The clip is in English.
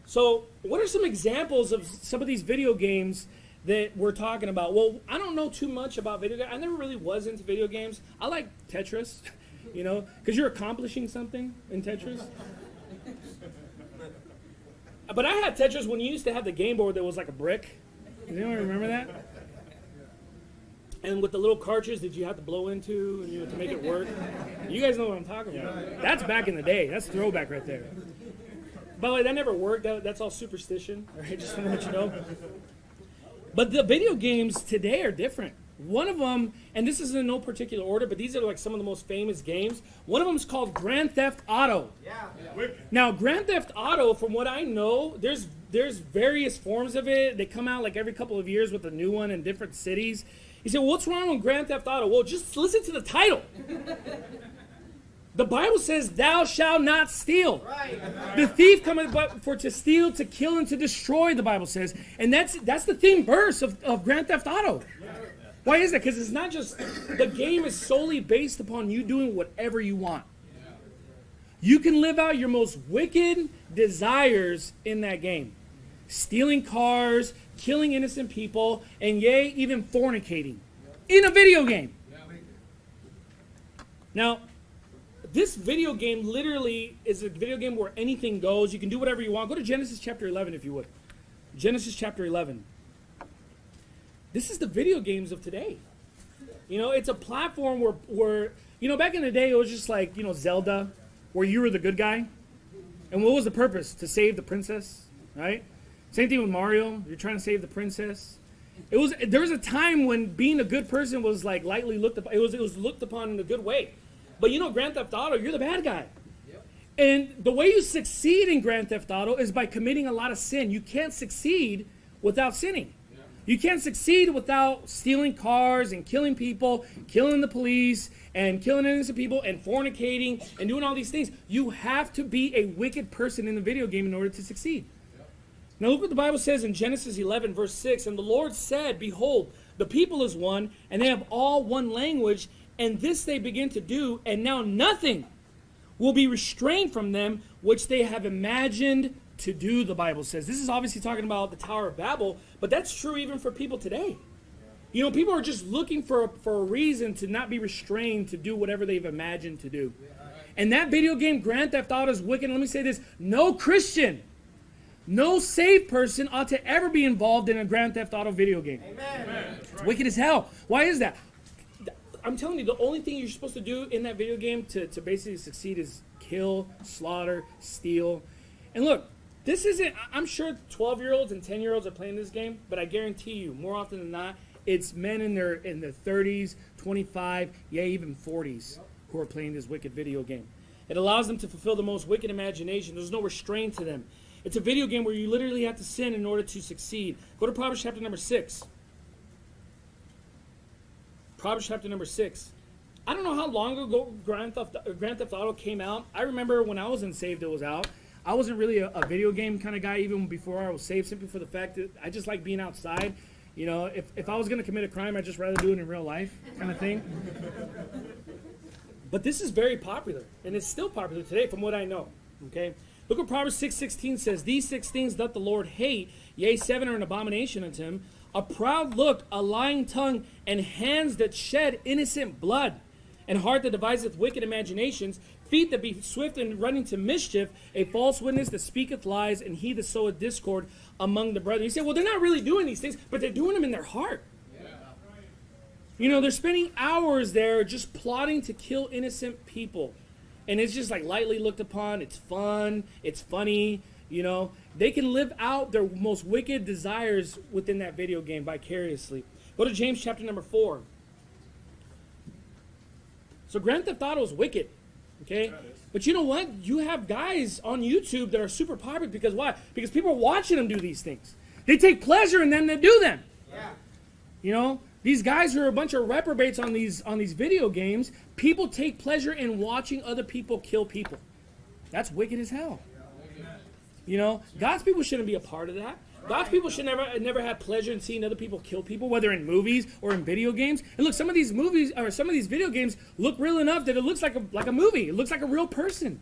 So what are some examples of some of these video games that we're talking about? Well, I don't know too much about video games. I never really was into video games. I like Tetris, because you're accomplishing something in Tetris. But I had Tetris when you used to have the game board that was like a brick. Does anyone remember that? And with the little cartridge that you had to blow into to make it work. You guys know what I'm talking about. That's back in the day. That's throwback right there. By the way, that never worked. That's all superstition. All right, just to let you know. But the video games today are different. One of them, and this is in no particular order, but these are like some of the most famous games. One of them is called Grand Theft Auto. Yeah. Now, Grand Theft Auto, from what I know, there's various forms of it. They come out like every couple of years with a new one in different cities. You say, well, what's wrong with Grand Theft Auto? Well, just listen to the title. The Bible says, thou shalt not steal. Right. The thief cometh but for to steal, to kill, and to destroy, the Bible says. And that's the theme verse of Grand Theft Auto. Why is that? Because it's not just, the game is solely based upon you doing whatever you want. You can live out your most wicked desires in that game. Stealing cars, killing innocent people, and yea, even fornicating in a video game. Now, this video game literally is a video game where anything goes. You can do whatever you want. Go to Genesis chapter 11 if you would. Genesis chapter 11. This is the video games of today. It's a platform where back in the day it was just like, Zelda, where you were the good guy. And what was the purpose? To save the princess, right? Same thing with Mario. You're trying to save the princess. There was a time when being a good person was like lightly looked upon. It was looked upon in a good way. But Grand Theft Auto, you're the bad guy. Yep. And the way you succeed in Grand Theft Auto is by committing a lot of sin. You can't succeed without sinning. Yeah. You can't succeed without stealing cars and killing people, killing the police, and killing innocent people, and fornicating, and doing all these things. You have to be a wicked person in the video game in order to succeed. Yep. Now look what the Bible says in Genesis 11, verse 6. And the Lord said, behold, the people is one, and they have all one language, and this they begin to do, and now nothing will be restrained from them, which they have imagined to do, the Bible says. This is obviously talking about the Tower of Babel, but that's true even for people today. People are just looking for a reason to not be restrained to do whatever they've imagined to do. And that video game, Grand Theft Auto, is wicked. Let me say this. No Christian, no saved person ought to ever be involved in a Grand Theft Auto video game. Amen. It's wicked as hell. Why is that? I'm telling you, the only thing you're supposed to do in that video game to basically succeed is kill, slaughter, steal. And look, this isn't, I'm sure 12-year-olds and 10-year-olds are playing this game, but I guarantee you, more often than not, it's men in their 30s, 25, yeah, even 40s who are playing this wicked video game. It allows them to fulfill the most wicked imagination. There's no restraint to them. It's a video game where you literally have to sin in order to succeed. Go to Proverbs chapter number 6. Proverbs chapter number 6. I don't know how long ago Grand Theft Auto came out. I remember when I was unsaved, it was out. I wasn't really a video game kind of guy even before I was saved, simply for the fact that I just like being outside. If I was going to commit a crime, I'd just rather do it in real life kind of thing. But this is very popular, and it's still popular today from what I know. Okay, look what Proverbs 6:16 says. These 6 things doth the Lord hate, yea, 7 are an abomination unto him. A proud look, a lying tongue, and hands that shed innocent blood, and heart that deviseth wicked imaginations, feet that be swift in running to mischief, a false witness that speaketh lies, and he that soweth discord among the brethren. You say, well, they're not really doing these things, but they're doing them in their heart. They're spending hours there just plotting to kill innocent people. And it's just like lightly looked upon. It's fun. It's funny. They can live out their most wicked desires within that video game vicariously. Go to James chapter number 4. So Grand Theft Auto is wicked, okay? But you know what? You have guys on YouTube that are super popular because why? Because people are watching them do these things. They take pleasure in them that do them. Yeah. These guys who are a bunch of reprobates on these video games, people take pleasure in watching other people kill people. That's wicked as hell. God's people shouldn't be a part of that. God's people should never have pleasure in seeing other people kill people, whether in movies or in video games. And look, some of these movies or some of these video games look real enough that it looks like a movie. It looks like a real person.